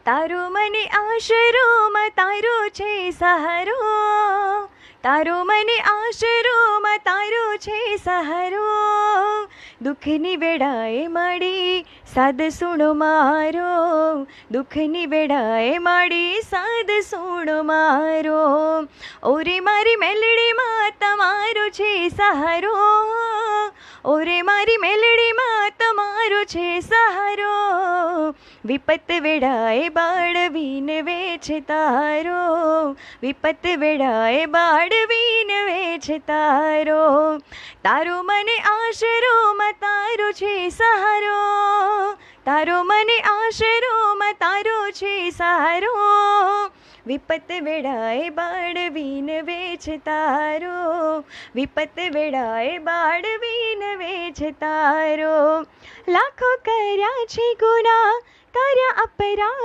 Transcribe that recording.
તારો મને આશરો માં તારો છે સહારો, તારો મને આશરો માં તારો છે સહારો, દુઃખની વેળાએ મળી સાદ સુણો મારો, દુઃખની વેળાએ મળી સાદ સુણો મારો, ઓરે મારી મેલડીમાં તમારો છે સહારો, ઓરે મારી મેલડીમાં તમારો છે સહારો, વિપત વેળાએ બાળવીને વેચ તારો, વિપત વેળાએ બાળવીને વેચ તારો, તારો મને આશરો માં તારો છે સહારો, તારો મને આશરો માં તારો છે સહારો, વિપત વેળાએ બાળવીને વેચ તારો, વિપત વેળાએ બાળવીને વેચ તારો, લાખો કર્યા છે ગુના કર્યા અપરાધ